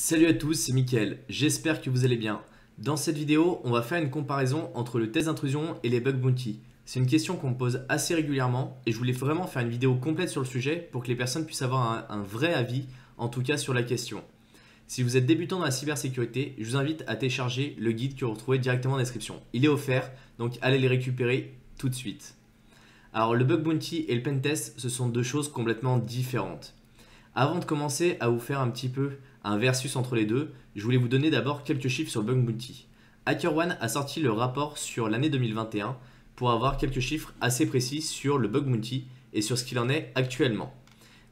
Salut à tous, c'est Mickaël, j'espère que vous allez bien. Dans cette vidéo, on va faire une comparaison entre le test d'intrusion et les bug bounty. C'est une question qu'on me pose assez régulièrement et je voulais vraiment faire une vidéo complète sur le sujet pour que les personnes puissent avoir un vrai avis, en tout cas sur la question. Si vous êtes débutant dans la cybersécurité, je vous invite à télécharger le guide que vous retrouvez directement en description. Il est offert, donc allez le récupérer tout de suite. Alors le bug bounty et le pentest, ce sont deux choses complètement différentes. Avant de commencer à vous faire un petit peu un versus entre les deux, je voulais vous donner d'abord quelques chiffres sur le bug bounty. HackerOne a sorti le rapport sur l'année 2021 pour avoir quelques chiffres assez précis sur le bug bounty et sur ce qu'il en est actuellement.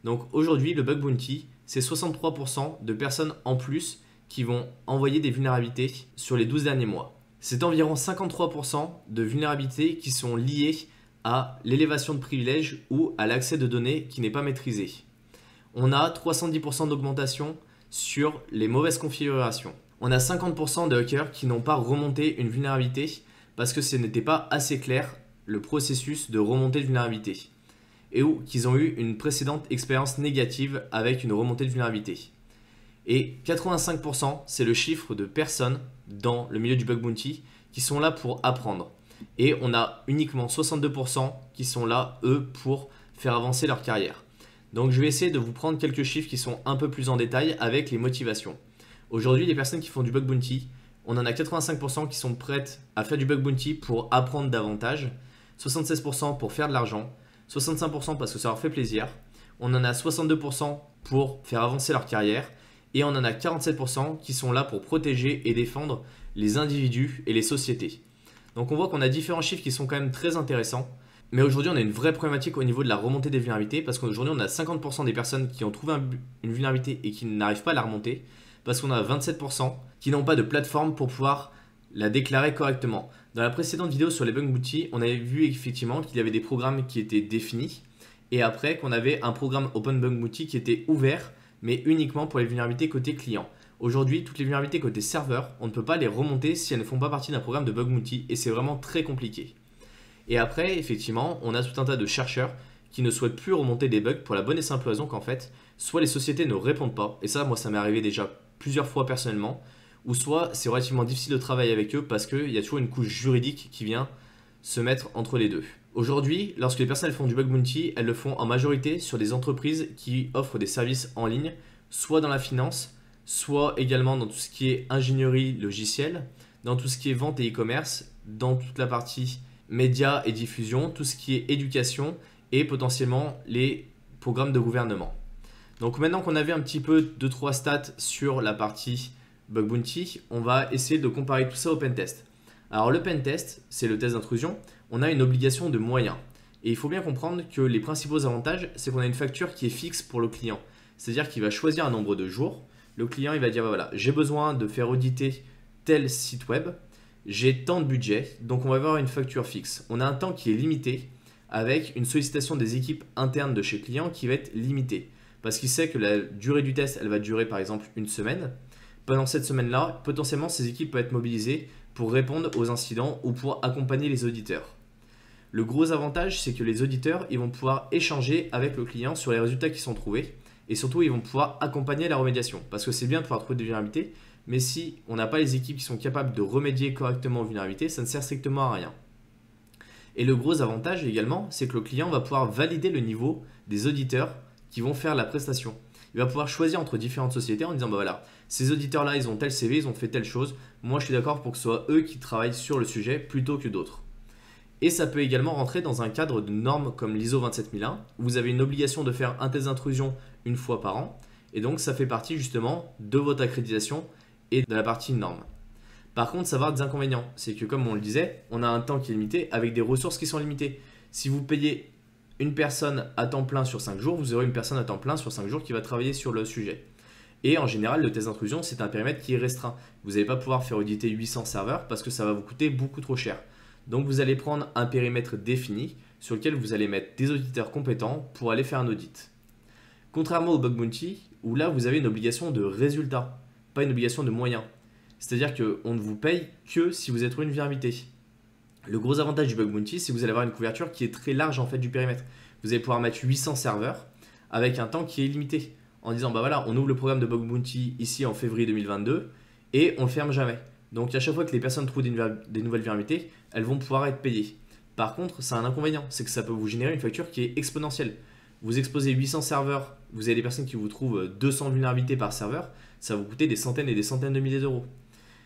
Donc aujourd'hui, le bug bounty, c'est 63% de personnes en plus qui vont envoyer des vulnérabilités sur les 12 derniers mois. C'est environ 53% de vulnérabilités qui sont liées à l'élévation de privilèges ou à l'accès de données qui n'est pas maîtrisé. On a 310% d'augmentation sur les mauvaises configurations. On a 50% de hackers qui n'ont pas remonté une vulnérabilité parce que ce n'était pas assez clair le processus de remontée de vulnérabilité et ou qu'ils ont eu une précédente expérience négative avec une remontée de vulnérabilité. Et 85%, c'est le chiffre de personnes dans le milieu du bug bounty qui sont là pour apprendre. Et on a uniquement 62% qui sont là, eux, pour faire avancer leur carrière. Donc je vais essayer de vous prendre quelques chiffres qui sont un peu plus en détail avec les motivations. Aujourd'hui, les personnes qui font du bug bounty, on en a 85% qui sont prêtes à faire du bug bounty pour apprendre davantage, 76% pour faire de l'argent, 65% parce que ça leur fait plaisir, on en a 62% pour faire avancer leur carrière et on en a 47% qui sont là pour protéger et défendre les individus et les sociétés. Donc on voit qu'on a différents chiffres qui sont quand même très intéressants. Mais aujourd'hui, on a une vraie problématique au niveau de la remontée des vulnérabilités parce qu'aujourd'hui, on a 50% des personnes qui ont trouvé une vulnérabilité et qui n'arrivent pas à la remonter parce qu'on a 27% qui n'ont pas de plateforme pour pouvoir la déclarer correctement. Dans la précédente vidéo sur les bug bounty, on avait vu effectivement qu'il y avait des programmes qui étaient définis et après qu'on avait un programme Open Bug Bounty qui était ouvert mais uniquement pour les vulnérabilités côté client. Aujourd'hui, toutes les vulnérabilités côté serveur, on ne peut pas les remonter si elles ne font pas partie d'un programme de bug bounty et c'est vraiment très compliqué. Et après, effectivement, on a tout un tas de chercheurs qui ne souhaitent plus remonter des bugs pour la bonne et simple raison qu'en fait, soit les sociétés ne répondent pas, et ça, moi, ça m'est arrivé déjà plusieurs fois personnellement, ou soit c'est relativement difficile de travailler avec eux parce qu'il y a toujours une couche juridique qui vient se mettre entre les deux. Aujourd'hui, lorsque les personnes font du bug bounty, elles le font en majorité sur des entreprises qui offrent des services en ligne, soit dans la finance, soit également dans tout ce qui est ingénierie logicielle, dans tout ce qui est vente et e-commerce, dans toute la partie médias et diffusion, tout ce qui est éducation et potentiellement les programmes de gouvernement. Donc maintenant qu'on avait un petit peu 2-3 stats sur la partie bug bounty, on va essayer de comparer tout ça au pentest. Alors le pentest, c'est le test d'intrusion, on a une obligation de moyens. Et il faut bien comprendre que les principaux avantages, c'est qu'on a une facture qui est fixe pour le client. C'est-à-dire qu'il va choisir un nombre de jours. Le client, il va dire, voilà, j'ai besoin de faire auditer tel site web. J'ai tant de budget, donc on va avoir une facture fixe. On a un temps qui est limité avec une sollicitation des équipes internes de chez client qui va être limitée. Parce qu'il sait que la durée du test, elle va durer par exemple une semaine. Pendant cette semaine-là, potentiellement, ces équipes peuvent être mobilisées pour répondre aux incidents ou pour accompagner les auditeurs. Le gros avantage, c'est que les auditeurs ils vont pouvoir échanger avec le client sur les résultats qui sont trouvés et surtout, ils vont pouvoir accompagner la remédiation. Parce que c'est bien de pouvoir trouver des vulnérabilités, mais si on n'a pas les équipes qui sont capables de remédier correctement aux vulnérabilités, ça ne sert strictement à rien. Et le gros avantage également, c'est que le client va pouvoir valider le niveau des auditeurs qui vont faire la prestation. Il va pouvoir choisir entre différentes sociétés en disant, bah voilà, ces auditeurs-là, ils ont tel CV, ils ont fait telle chose. Moi, je suis d'accord pour que ce soit eux qui travaillent sur le sujet plutôt que d'autres. Et ça peut également rentrer dans un cadre de normes comme l'ISO 27001, où vous avez une obligation de faire un test d'intrusion une fois par an. Et donc, ça fait partie justement de votre accréditation et de la partie norme. Par contre, ça va avoir des inconvénients. C'est que comme on le disait, on a un temps qui est limité avec des ressources qui sont limitées. Si vous payez une personne à temps plein sur 5 jours, vous aurez une personne à temps plein sur 5 jours qui va travailler sur le sujet. Et en général, le test d'intrusion, c'est un périmètre qui est restreint. Vous n'allez pas pouvoir faire auditer 800 serveurs parce que ça va vous coûter beaucoup trop cher. Donc vous allez prendre un périmètre défini sur lequel vous allez mettre des auditeurs compétents pour aller faire un audit. Contrairement au bug bounty, où là vous avez une obligation de résultat, pas une obligation de moyens. C'est-à-dire qu'on ne vous paye que si vous avez trouvé une vulnérabilité. Le gros avantage du bug bounty, c'est que vous allez avoir une couverture qui est très large en fait du périmètre. Vous allez pouvoir mettre 800 serveurs avec un temps qui est limité. en disant bah voilà, on ouvre le programme de Bug Bounty ici en février 2022 et on le ferme jamais. Donc à chaque fois que les personnes trouvent des nouvelles vulnérabilités, elles vont pouvoir être payées. Par contre, ça a un inconvénient, c'est que ça peut vous générer une facture qui est exponentielle. Vous exposez 800 serveurs, vous avez des personnes qui vous trouvent 200 vulnérabilités par serveur, ça va vous coûter des centaines et des centaines de milliers d'euros.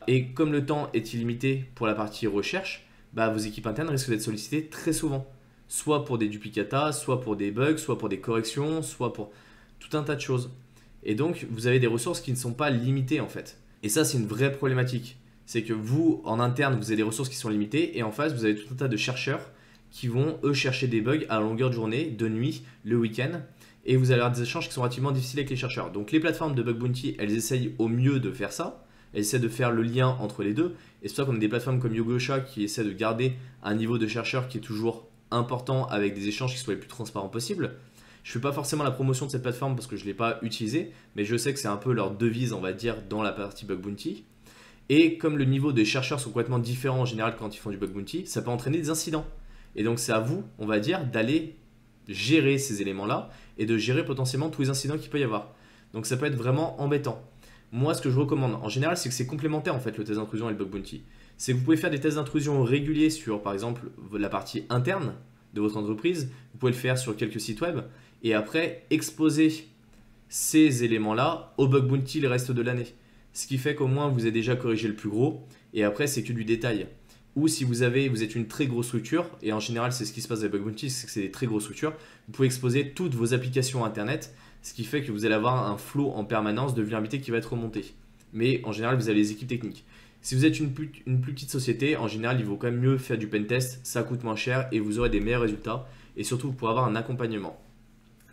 Et comme le temps est illimité pour la partie recherche, bah, vos équipes internes risquent d'être sollicitées très souvent. Soit pour des duplicata, soit pour des bugs, soit pour des corrections, soit pour tout un tas de choses. Et donc, vous avez des ressources qui ne sont pas limitées en fait. Et ça, c'est une vraie problématique. C'est que vous, en interne, vous avez des ressources qui sont limitées et en face, vous avez tout un tas de chercheurs qui vont, eux, chercher des bugs à longueur de journée, de nuit, le week-end. Et vous allez avoir des échanges qui sont relativement difficiles avec les chercheurs. Donc, les plateformes de Bug Bounty, elles essayent au mieux de faire ça. Elles essaient de faire le lien entre les deux. Et c'est pour ça qu'on a des plateformes comme Yogosha qui essaient de garder un niveau de chercheur qui est toujours important avec des échanges qui soient les plus transparents possibles. Je ne fais pas forcément la promotion de cette plateforme parce que je ne l'ai pas utilisée, mais je sais que c'est un peu leur devise, on va dire, dans la partie Bug Bounty. Et comme le niveau des chercheurs sont complètement différents en général quand ils font du Bug Bounty, ça peut entraîner des incidents. Et donc c'est à vous, on va dire, d'aller gérer ces éléments-là et de gérer potentiellement tous les incidents qu'il peut y avoir. Donc ça peut être vraiment embêtant. Moi, ce que je recommande en général, c'est que c'est complémentaire en fait le test d'intrusion et le Bug Bounty. C'est que vous pouvez faire des tests d'intrusion réguliers sur par exemple la partie interne de votre entreprise. Vous pouvez le faire sur quelques sites web et après exposer ces éléments-là au Bug Bounty le reste de l'année. Ce qui fait qu'au moins vous avez déjà corrigé le plus gros et après c'est que du détail. Ou si vous êtes une très grosse structure, et en général c'est ce qui se passe avec Bug Bounty, c'est que c'est des très grosses structures, vous pouvez exposer toutes vos applications internet, ce qui fait que vous allez avoir un flow en permanence de vulnérabilités qui va être remonté. Mais en général vous avez les équipes techniques. Si vous êtes une plus petite société, en général il vaut quand même mieux faire du pentest, ça coûte moins cher et vous aurez des meilleurs résultats et surtout vous pourrez avoir un accompagnement.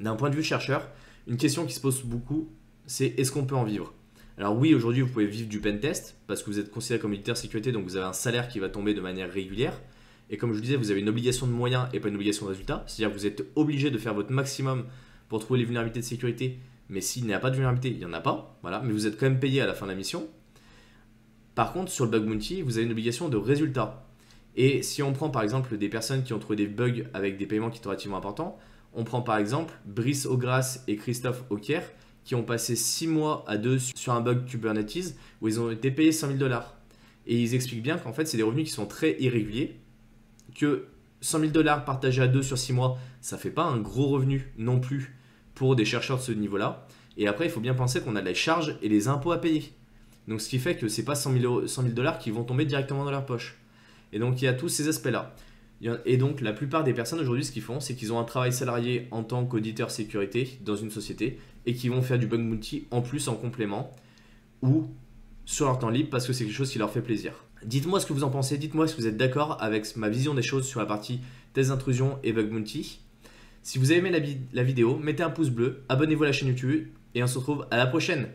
D'un point de vue chercheur, une question qui se pose beaucoup, c'est est-ce qu'on peut en vivre? Alors oui, aujourd'hui, vous pouvez vivre du pentest parce que vous êtes considéré comme auditeur sécurité, donc vous avez un salaire qui va tomber de manière régulière. Et comme je vous disais, vous avez une obligation de moyens et pas une obligation de résultat. C'est-à-dire que vous êtes obligé de faire votre maximum pour trouver les vulnérabilités de sécurité. Mais s'il n'y a pas de vulnérabilité, il n'y en a pas. Voilà, mais vous êtes quand même payé à la fin de la mission. Par contre, sur le Bug Bounty, vous avez une obligation de résultat. Et si on prend par exemple des personnes qui ont trouvé des bugs avec des paiements qui sont relativement importants, on prend par exemple Brice Augras et Christophe Auquier, qui ont passé 6 mois à deux sur un bug Kubernetes où ils ont été payés 100 000 $. Et ils expliquent bien qu'en fait, c'est des revenus qui sont très irréguliers, que 100 000 $ partagés à deux sur 6 mois, ça ne fait pas un gros revenu non plus pour des chercheurs de ce niveau-là. Et après, il faut bien penser qu'on a les charges et les impôts à payer. Donc, ce qui fait que ce n'est pas 100 000 $ qui vont tomber directement dans leur poche. Et donc, il y a tous ces aspects-là. Et donc, la plupart des personnes aujourd'hui, ce qu'ils font, c'est qu'ils ont un travail salarié en tant qu'auditeur sécurité dans une société et qui vont faire du Bug Bounty en plus en complément ou sur leur temps libre parce que c'est quelque chose qui leur fait plaisir. Dites-moi ce que vous en pensez, dites-moi si vous êtes d'accord avec ma vision des choses sur la partie test d'intrusion et Bug Bounty. Si vous avez aimé la vidéo, mettez un pouce bleu, abonnez-vous à la chaîne YouTube et on se retrouve à la prochaine.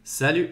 Salut!